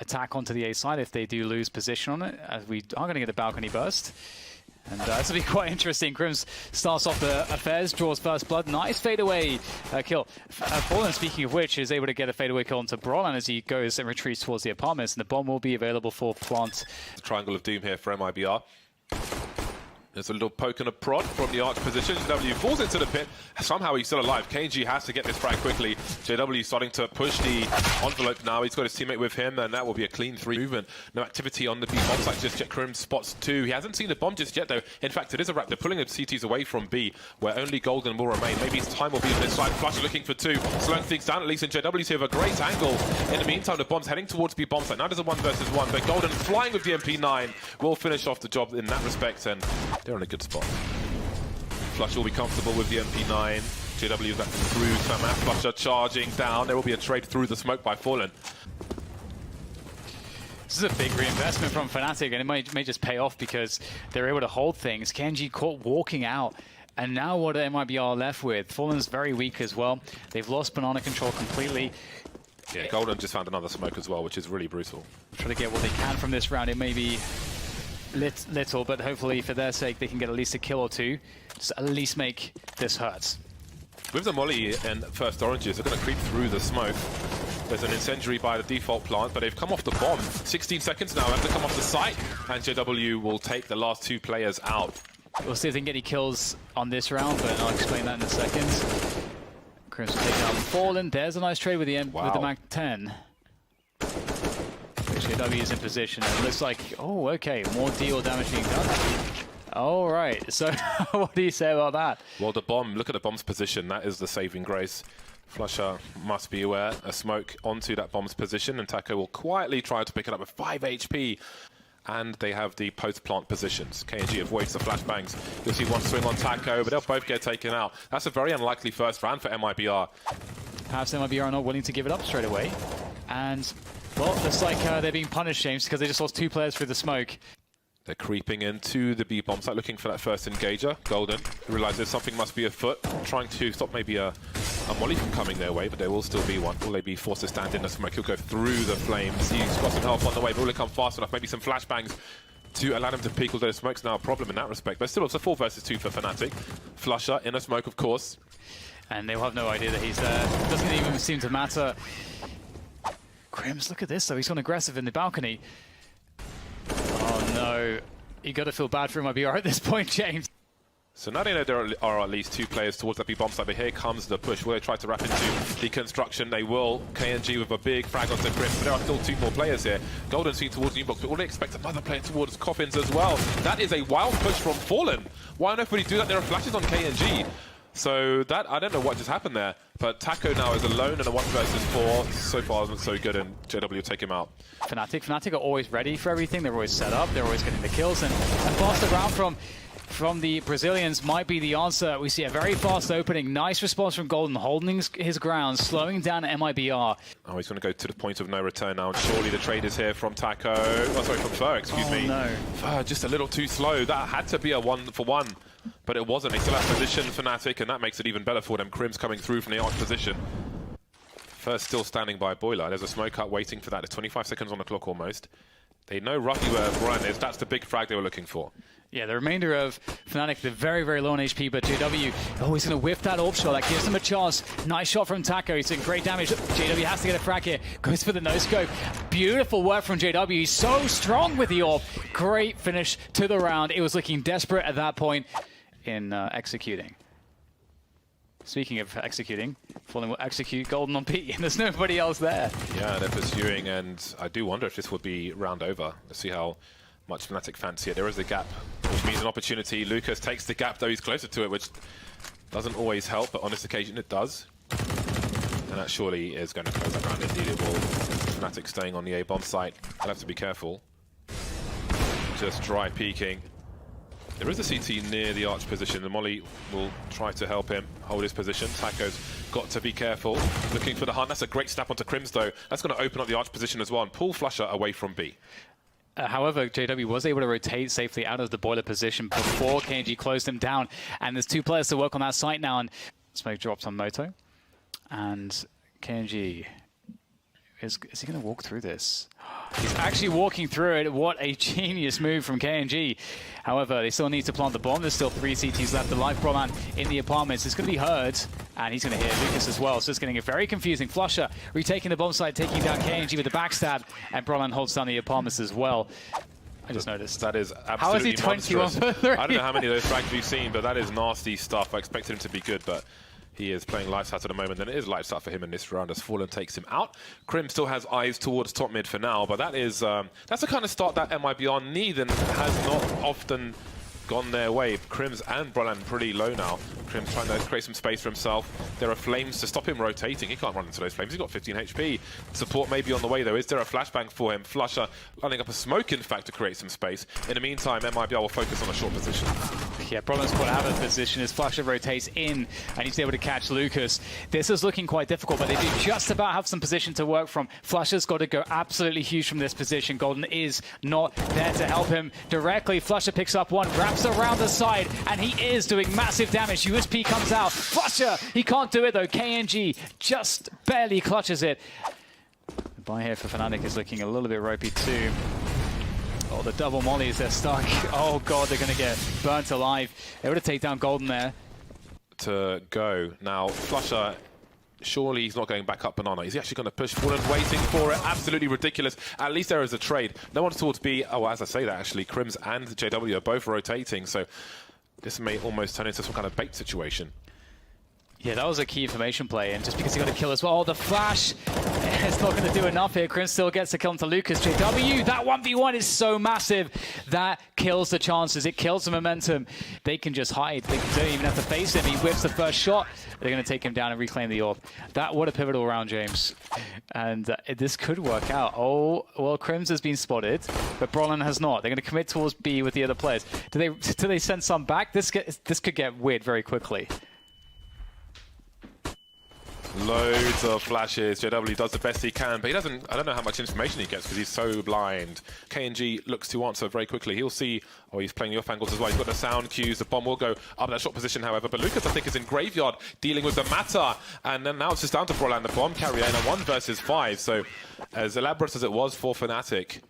attack onto the A side if they do lose position on it, as we are going to get a balcony burst. And this will be quite interesting. Crims starts off the affairs, draws first blood. Nice fadeaway kill. Fallen, speaking of which, is able to get a fadeaway kill onto Brolan as he goes and retreats towards the apartments. And the bomb will be available for plant. The triangle of doom here for MIBR. There's a little poke and a prod from the arch position. JW falls into the pit. Somehow he's still alive. KNG has to get this frag quickly. JW starting to push the envelope now. He's got his teammate with him, and that will be a clean 3 movement. No activity on the B bomb site just yet. Krim spots 2. He hasn't seen the bomb just yet, though. In fact, it is a wrap. They're pulling the CTs away from B, where only Golden will remain. Maybe his time will be on this side. Flush looking for 2. Slowing things down, at least, and JW's here with a great angle. In the meantime, the bomb's heading towards B bomb site. Now there's a 1 versus 1, but Golden flying with the MP9 will finish off the job in that respect, and they're in a good spot. Flush will be comfortable with the MP9. JW back through Samat. Flusher charging down. There will be a trade through the smoke by Fallen. This is a big reinvestment from Fnatic, and it may just pay off because they're able to hold things. KNG caught walking out, and now what MIBR are left with? Fallen's very weak as well. They've lost banana control completely. Yeah, Golden just found another smoke as well, which is really brutal. Try to get what they can from this round. It may be little, but hopefully for their sake they can get at least a kill or 2. Just at least make this hurt. With the molly and first oranges, they're going to creep through the smoke. There's an incendiary by the default plant, but they've come off the bomb. 16 seconds now, have to come off the site, and JW will take the last 2 players out. We'll see if they can get any kills on this round, but I'll explain that in a second. Chris will take down Fallen. There's a nice trade with the with the Mac 10. JW is in position. It looks like, oh, okay, more deal damage being done. All right, so what do you say about that? Well, the bomb, look at the bomb's position. That is the saving grace. Flusher must be aware. A smoke onto that bomb's position, and Taco will quietly try to pick it up with 5 HP. And they have the post-plant positions. KNG avoids the flashbangs. You'll see one swing on Taco, but they'll both get taken out. That's a very unlikely first round for MIBR. Perhaps MIBR are not willing to give it up straight away. And, well, looks like they're being punished, James, because they just lost 2 players through the smoke. They're creeping into the B bomb site, looking for that first engager. Golden realizes something must be afoot, trying to stop maybe a molly from coming their way, but there will still be one. Will they be forced to stand in the smoke? He'll go through the flames. He's got some help on the way, but will it come fast enough? Maybe some flashbangs to allow him to peek, although the smoke's now a problem in that respect. But still, it's a 4 versus 2 for Fnatic. Flusher in a smoke, of course. And they'll have no idea that he's there. It doesn't even seem to matter. Crims, look at this, though. He's gone aggressive in the balcony. Oh, no. You got to feel bad for MIBR at this point, James. So now they know there are at least 2 players towards that B bomb site, but here comes the push. Will they try to wrap into the construction? They will. KNG with a big frag onto Chris, but there are still 2 more players here. Golden seen towards New Box, but will they expect another player towards Coffins as well? That is a wild push from Fallen. Why on earth would he do that? There are flashes on KNG. So that, I don't know what just happened there, but Taco now is alone in a 1 versus 4. So far, isn't so good, and JW take him out. Fnatic are always ready for everything. They're always set up. They're always getting the kills, and a faster round from the Brazilians might be the answer. We see a very fast opening. Nice response from Golden, holding his ground, slowing down MIBR. Oh, he's going to go to the point of no return now, and surely the trade is here from Taco. Oh, sorry, from Fur, excuse me. No. Fur, just a little too slow. That had to be a 1-for-1, but it wasn't. They still have position, Fnatic, and that makes it even better for them. Crims coming through from the arch position. First still standing by Boiler. There's a smoke out waiting for that. There's 25 seconds on the clock almost. They know roughly where Brian is. That's the big frag they were looking for. Yeah, the remainder of Fnatic, they're very, very low on HP, but JW, oh, he's going to whiff that AWP shot. That gives him a chance. Nice shot from Taco. He's doing great damage. JW has to get a frag here. Goes for the no-scope. Beautiful work from JW. He's so strong with the AWP. Great finish to the round. It was looking desperate at that point in executing. Speaking of executing, Fallen will execute Golden on P, and there's nobody else there. Yeah, they're pursuing, and I do wonder if this would be round over. Let's see how much Fnatic fancy it. There is a gap, which means an opportunity. Lucas takes the gap, though he's closer to it, which doesn't always help, but on this occasion it does. And that surely is going to close that round. Indeed it will. Fnatic staying on the A-bomb site. I'll have to be careful. Just dry peeking. There is a CT near the arch position. The molly will try to help him hold his position. Taco's got to be careful. Looking for the hunt. That's a great snap onto Crims, though. That's going to open up the arch position as well and pull Flusher away from B. However, JW was able to rotate safely out of the boiler position before KNG closed him down. And there's 2 players to work on that site now. And smoke drops on Moto. And KNG, is he going to walk through this? He's actually walking through it. What a genius move from KNG. However, they still need to plant the bomb. There's still 3 CTs left. The live Broman in the apartments. It's going to be heard, and he's going to hit Lucas as well. So it's getting very confusing. Flusher retaking the bomb site, taking down KNG with the backstab, and Broman holds down the apartments as well. I just noticed. That is absolutely How is he 21 for 3? I don't know how many of those frags we've seen, but that is nasty stuff. I expected him to be good, but he is playing lights out at the moment, and it is lights out for him in this round as Fallen takes him out. Crim still has eyes towards top mid for now, but that is that's the kind of start that MIBR need and has not often gone their way. Crims and Brolan pretty low now. Crim's trying to create some space for himself. There are flames to stop him rotating. He can't run into those flames. He's got 15 HP. Support may be on the way though. Is there a flashbang for him? Flusher lining up a smoke in fact to create some space. In the meantime, MIBR will focus on a short position. Yeah, Brolan's put out of position as Flusher rotates in and he's able to catch Lucas. This is looking quite difficult, but they do just about have some position to work from. Flusher's got to go absolutely huge from this position. Golden is not there to help him directly. Flusher picks up one, wraps around the side, and he is doing massive damage. USP comes out. Flusher, he can't do it though. KNG just barely clutches it. The buy here for Fnatic is looking a little bit ropey too. Oh, the double mollies, they're stuck. Oh god, they're going to get burnt alive. They would have taken down Golden there. To go. Now, Flusher, surely he's not going back up Banana. Is he actually going to push forward, waiting for it? Absolutely ridiculous. At least there is a trade. No one towards B. Oh, as I say that, actually, Crims and JW are both rotating, so this may almost turn into some kind of bait situation. Yeah, that was a key information play, and just because he got a kill as well. Oh, the flash! It's not going to do enough here. Crims still gets the kill onto Lucas. JW, that 1v1 is so massive. That kills the chances. It kills the momentum. They can just hide. They don't even have to face him. He whips the first shot. They're going to take him down and reclaim the orb. That what a pivotal round, James. And this could work out. Oh, well, Crims has been spotted, but Brolan has not. They're going to commit towards B with the other players. Do they send some back? This could get weird very quickly. Loads of flashes. JW does the best he can, but he doesn't. I don't know how much information he gets because he's so blind. KNG looks to answer very quickly. He'll see. Oh, he's playing the off angles as well. He's got the sound cues. The bomb will go up that short position, however. But Lucas, I think, is in graveyard dealing with the matter. And then now it's just down to Brolan, the bomb carrier, in a 1 versus 5. So as elaborate as it was for Fnatic.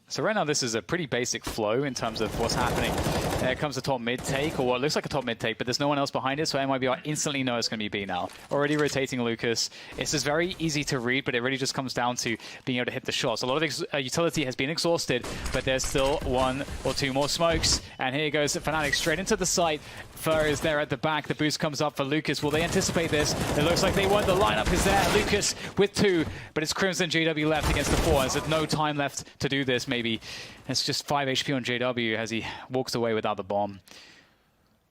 So right now this is a pretty basic flow in terms of what's happening. There comes the top mid take, or what looks like a top mid take, but there's no one else behind it, so MIBR instantly know it's going to be B now. Already rotating Lucas. It's just very easy to read, but it really just comes down to being able to hit the shots. A lot of utility has been exhausted, but there's still 1 or 2 more smokes. And here goes Fnatic straight into the site. Fur is there at the back. The boost comes up for Lucas. Will they anticipate this? It looks like they won't. The lineup is there. Lucas with 2, but it's Crimson JW left against the 4. There's no time left to do this, maybe. It's just 5 HP on JW as he walks away without the bomb.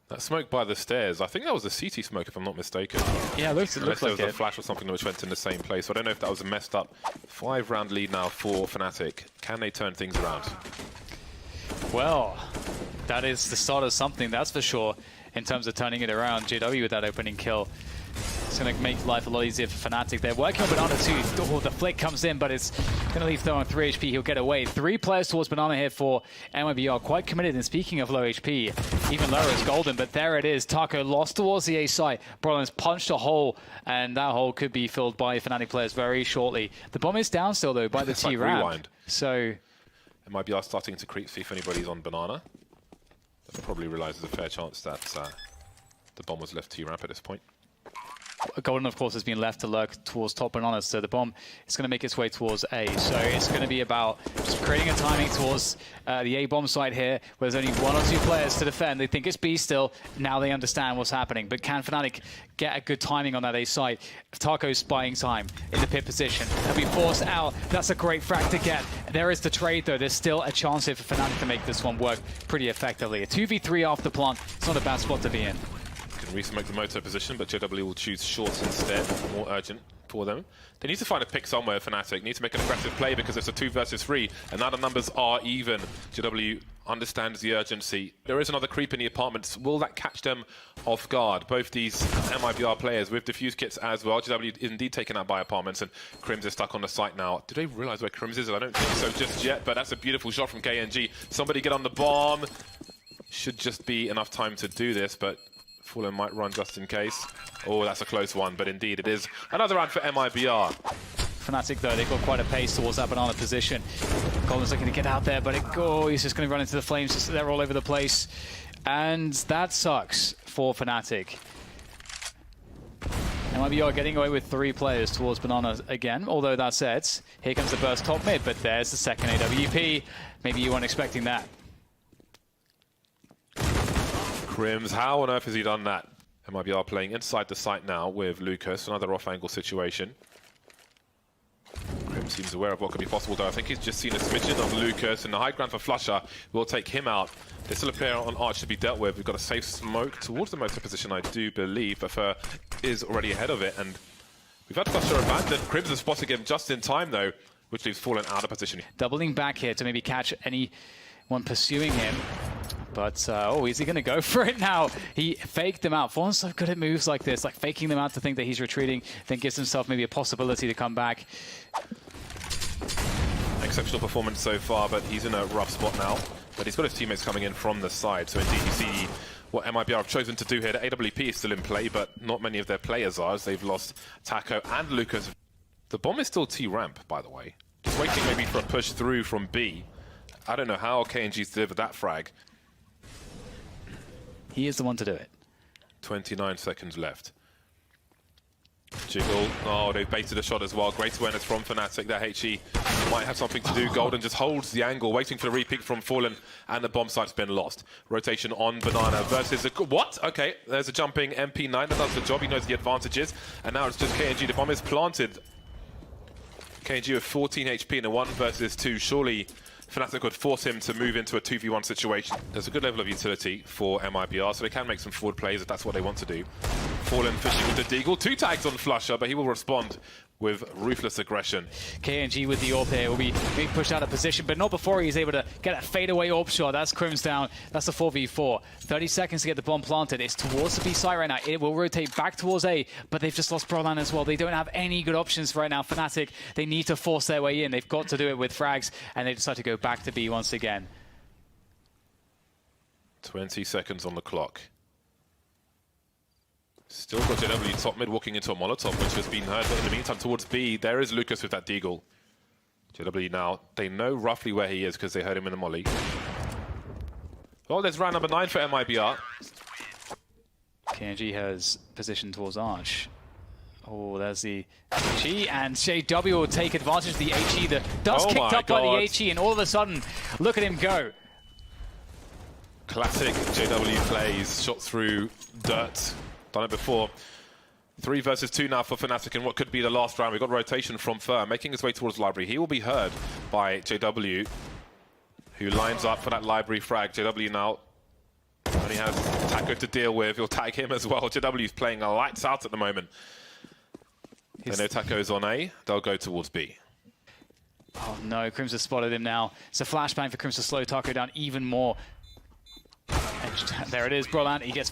That smoke by the stairs, I think that was a CT smoke if I'm not mistaken. Yeah, it looks like there was a flash or something which went in the same place. So I don't know if that was a messed up 5-round lead now for Fnatic. Can they turn things around? Well, that is the start of something, that's for sure, in terms of turning it around. JW with that opening kill. It's going to make life a lot easier for Fnatic. They're working on Banana too. Oh, the flick comes in, but it's going to leave Tho on 3 HP. He'll get away. 3 players towards Banana here for MIBR. Quite committed. And speaking of low HP, even lower is Golden, but there it is. Taco lost towards the A site. Brolan's punched a hole, and that hole could be filled by Fnatic players very shortly. The bomb is down still, though, by the T-Ramp. Rewind. So MIBR starting to creep, see if anybody's on Banana. They'll probably realise there's a fair chance that the bomb was left T-Ramp at this point. Golden, of course, has been left to lurk towards top Banana, so the bomb is going to make its way towards A. So it's going to be about just creating a timing towards the A bomb site here, where there's only 1 or 2 players to defend. They think it's B still. Now they understand what's happening. But can Fnatic get a good timing on that A site? Taco's buying time in the pit position. He'll be forced out. That's a great frag to get. There is the trade, though. There's still a chance here for Fnatic to make this one work pretty effectively. A 2v3 after plant. It's not a bad spot to be in. Can re-smoke the motor position, but JW will choose short instead, more urgent for them. They need to find a pick somewhere, Fnatic. Need to make an aggressive play because it's a 2 versus 3, and now the numbers are even. JW understands the urgency. There is another creep in the apartments. Will that catch them off guard? Both these MIBR players with defuse kits as well. JW is indeed taken out by apartments, and Crims is stuck on the site now. Do they realise where Crims is? I don't think so just yet, but that's a beautiful shot from KNG. Somebody get on the bomb. Should just be enough time to do this, but Fallen might run just in case. Oh, that's a close one, but indeed it is another round for MIBR. Fnatic, though, they've got quite a pace towards that banana position. Golden's looking to get out there, but he's just going to run into the flames. Just, they're all over the place. And that sucks for Fnatic. Mibr getting away with 3 players towards banana again. Although that said, here comes the burst top mid, but there's the second AWP. Maybe you weren't expecting that. Crims, how on earth has he done that? Mibr playing inside the site now with Lucas, another off-angle situation. Crims seems aware of what could be possible, though. I think he's just seen a smidgen of Lucas, and the high ground for Flusher will take him out. There's still a player on Arch to be dealt with. We've got a safe smoke towards the motor position, I do believe, but Fer is already ahead of it, and we've had Flusher abandoned. Crims has spotted him just in time, though, which leaves Fallen out of position. Doubling back here to maybe catch anyone pursuing him. But, is he going to go for it now? He faked them out. Fallen's so good at moves like this, like faking them out to think that he's retreating, then gives himself maybe a possibility to come back. Exceptional performance so far, but he's in a rough spot now. But he's got his teammates coming in from the side, so indeed you see what Mibr have chosen to do here. The AWP is still in play, but not many of their players are, as they've lost Taco and Lucas. The bomb is still T-ramp, by the way. Just waiting maybe for a push through from B. I don't know how KNG's delivered that frag. He is the one to do it. 29 seconds left. Jiggle. Oh, they've baited a shot as well. Great awareness from Fnatic. That HE might have something to do. Golden just holds the angle, waiting for the repeat from Fallen, and the bomb site's been lost. Rotation on Banana versus... What? Okay, there's a jumping MP9. That does the job. He knows the advantages. And now it's just KNG. The bomb is planted. KNG with 14 HP in a 1 versus 2. Surely Fnatic could force him to move into a 2v1 situation. There's a good level of utility for Mibr, so they can make some forward plays if that's what they want to do. Fallen fishing with the Deagle. 2 tags on Flusher, but he will respond with ruthless aggression. KNG with the AWP here will be being pushed out of position, but not before he's able to get a fadeaway AWP shot. That's Crims down. That's the 4v4. 30 seconds to get the bomb planted. It's towards the B side right now. It will rotate back towards A, but they've just lost Brolan as well. They don't have any good options right now. Fnatic, they need to force their way in. They've got to do it with frags, and they decide to go back to B once again. 20 seconds on the clock. Still got JW top mid walking into a Molotov, which has been heard, but in the meantime, towards B, there is Lucas with that Deagle. JW now, they know roughly where he is because they heard him in the molly. Oh, there's round number 9 for Mibr. KNG has position towards Arch. Oh, there's the HE, and JW will take advantage of the HE. The dust kicked up by the HE, and all of a sudden, look at him go. Classic JW plays, shot through dirt. Done it before. 3 versus 2 now for Fnatic in what could be the last round. We've got rotation from Fer, making his way towards library. He will be heard by JW, who lines up for that library frag. JW now only has Taco to deal with. He'll tag him as well. JW's playing a lights out at the moment. They know Taco's on A. They'll go towards B. Oh no, Crims has spotted him now. It's a flashbang for Crims to slow Taco down even more. And there it is, Brolan. He gets